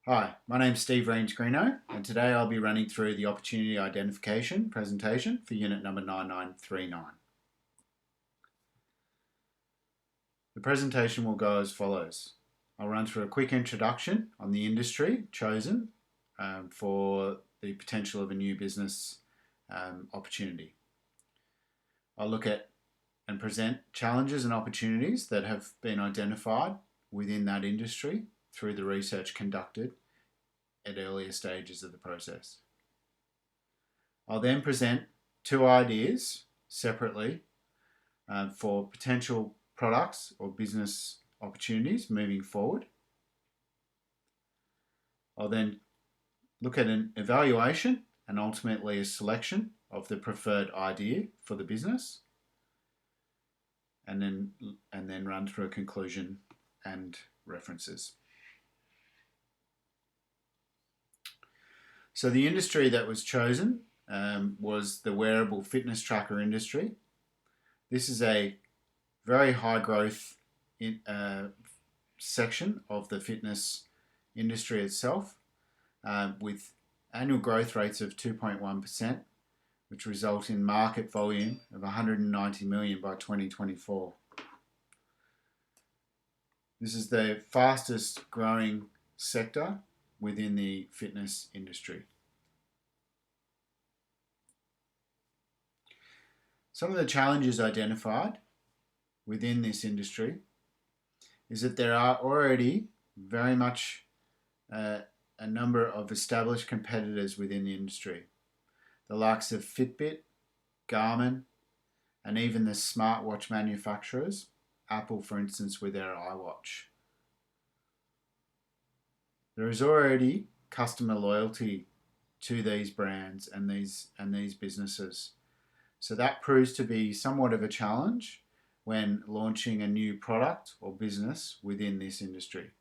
Hi, my name's Steve Rains-Greeno, and today I'll be running through the opportunity identification presentation for unit number 9939. The presentation will go as follows. I'll run through a quick introduction on the industry chosen for the potential of a new business opportunity. I'll look at and present challenges and opportunities that have been identified within that industry through the research conducted at earlier stages of the process. I'll then present two ideas separately for potential products or business opportunities moving forward. I'll then look at an evaluation and ultimately a selection of the preferred idea for the business, and then run through a conclusion and references. So the industry that was chosen was the wearable fitness tracker industry. This is a very high growth section of the fitness industry itself, with annual growth rates of 2.1%, which result in market volume of 190 million by 2024. This is the fastest growing sector within the fitness industry. Some of the challenges identified within this industry is that there are already very much a number of established competitors within the industry. The likes of Fitbit, Garmin, and even the smartwatch manufacturers, Apple for instance with their iWatch. There is already customer loyalty to these brands and these businesses. So that proves to be somewhat of a challenge when launching a new product or business within this industry.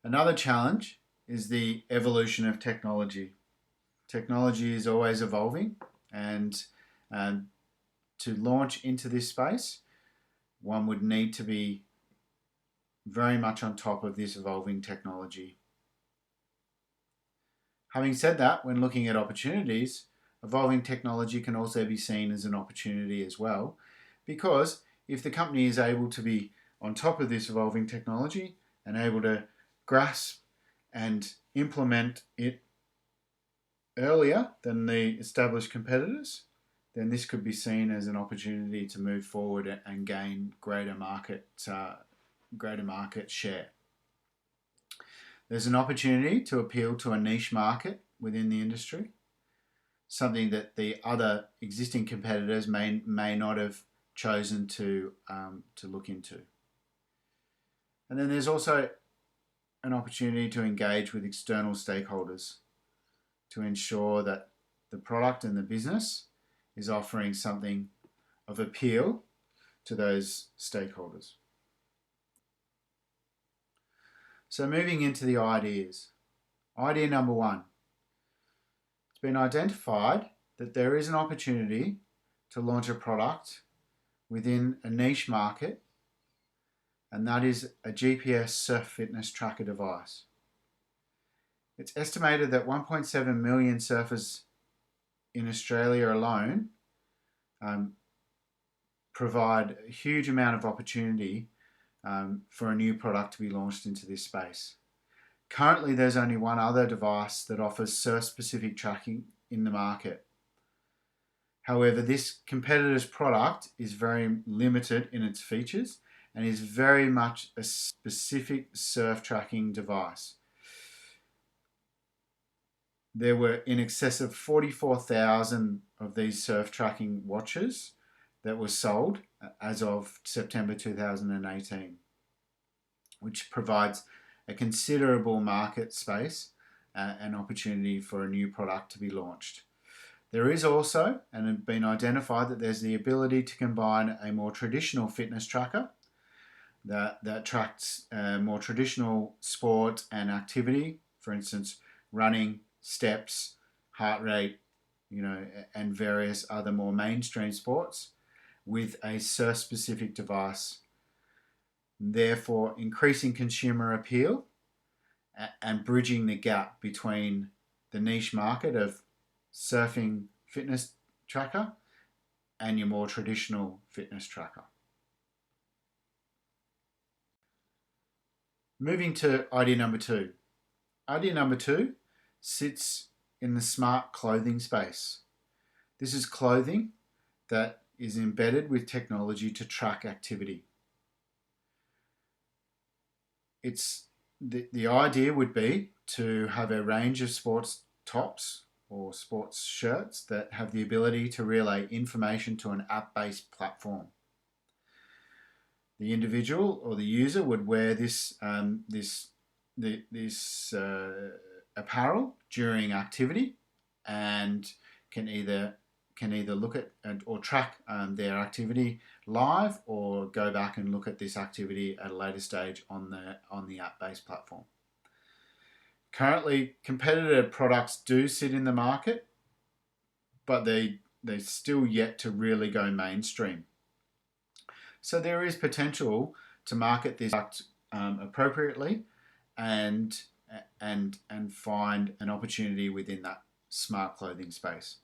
Another challenge is the evolution of technology. Technology is always evolving, and to launch into this space, one would need to be very much on top of this evolving technology. Having said that, when looking at opportunities, evolving technology can also be seen as an opportunity as well, because if the company is able to be on top of this evolving technology and able to grasp and implement it earlier than the established competitors, then this could be seen as an opportunity to move forward and gain greater market share. There's an opportunity to appeal to a niche market within the industry, something that the other existing competitors may not have chosen to look into. And then there's also an opportunity to engage with external stakeholders to ensure that the product and the business is offering something of appeal to those stakeholders. So moving into the ideas. Idea number one. It's been identified that there is an opportunity to launch a product within a niche market, and that is a GPS surf fitness tracker device. It's estimated that 1.7 million surfers in Australia alone provide a huge amount of opportunity for a new product to be launched into this space. Currently, there's only one other device that offers surf-specific tracking in the market. However, this competitor's product is very limited in its features and is very much a specific surf tracking device. There were in excess of 44,000 of these surf tracking watches that were sold as of September 2018, which provides a considerable market space and opportunity for a new product to be launched. There is also, and it's been identified, that there's the ability to combine a more traditional fitness tracker that tracks more traditional sport and activity, for instance, running, steps, heart rate, and various other more mainstream sports, with a surf-specific device therefore increasing consumer appeal and bridging the gap between the niche market of surfing fitness tracker and your more traditional fitness tracker. Moving to idea number two. Idea number two sits in the smart clothing space. This is clothing that is embedded with technology to track activity. The idea would be to have a range of sports tops or sports shirts that have the ability to relay information to an app-based platform. The individual or the user would wear this apparel during activity and can either look at or track their activity live or go back and look at this activity at a later stage on the app-based platform. Currently, competitor products do sit in the market, but they're still yet to really go mainstream. So there is potential to market this product appropriately and find an opportunity within that smart clothing space.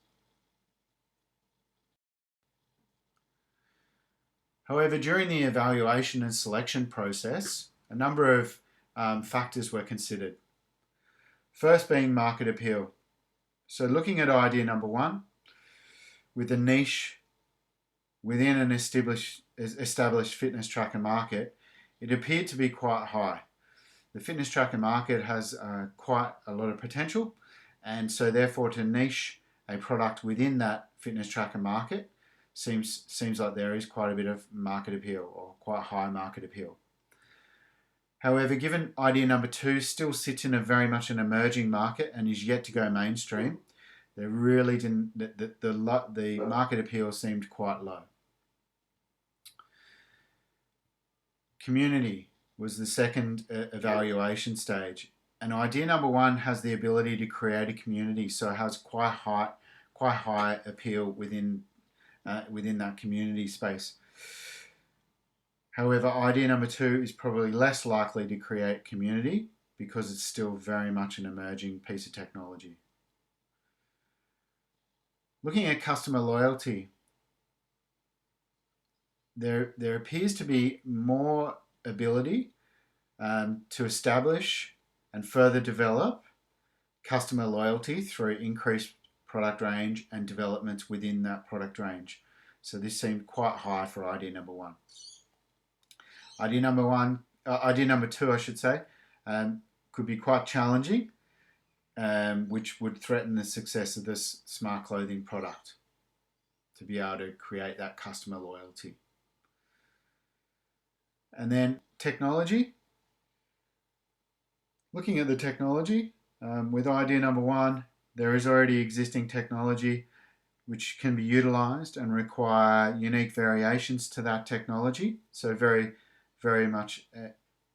However, during the evaluation and selection process, a number of factors were considered. First being market appeal. So looking at idea number one, with a niche within an established fitness tracker market, it appeared to be quite high. The fitness tracker market has quite a lot of potential, and so therefore to niche a product within that fitness tracker market seems like there is quite a bit of market appeal, or quite high market appeal. However, given idea number two still sits in a very much an emerging market and is yet to go mainstream, there really didn't the market appeal seemed quite low. Community was the second evaluation stage, and idea number one has the ability to create a community, so it has quite high appeal within that community space. However, idea number two is probably less likely to create community because it's still very much an emerging piece of technology. Looking at customer loyalty, there appears to be more ability to establish and further develop customer loyalty through increased product range and developments within that product range. So this seemed quite high for idea number one. Idea number two, I should say, could be quite challenging, which would threaten the success of this smart clothing product to be able to create that customer loyalty. And then technology. Looking at the technology, with idea number one, there is already existing technology which can be utilized and require unique variations to that technology. So very, very much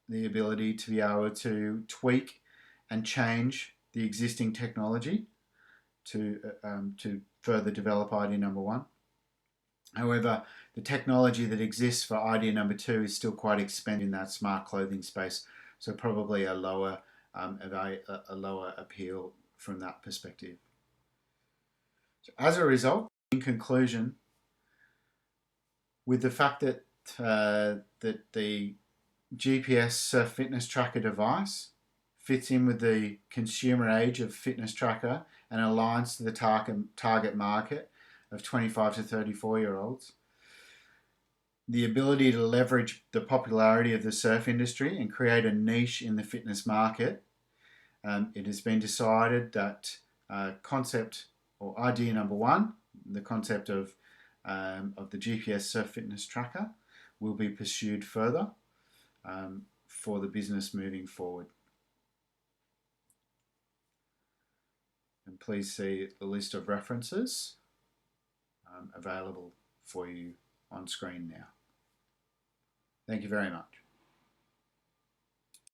the ability to be able to tweak and change the existing technology to further develop idea number one. However, the technology that exists for idea number two is still quite expensive in that smart clothing space, so probably a lower appeal from that perspective. So as a result, in conclusion, with the fact that the GPS Surf Fitness Tracker device fits in with the consumer age of fitness tracker and aligns to the target market of 25 to 34-year-olds, the ability to leverage the popularity of the surf industry and create a niche in the fitness market, it has been decided that concept or idea number one, the concept of the GPS Surf Fitness Tracker, will be pursued further for the business moving forward. And please see the list of references available for you on screen now. Thank you very much.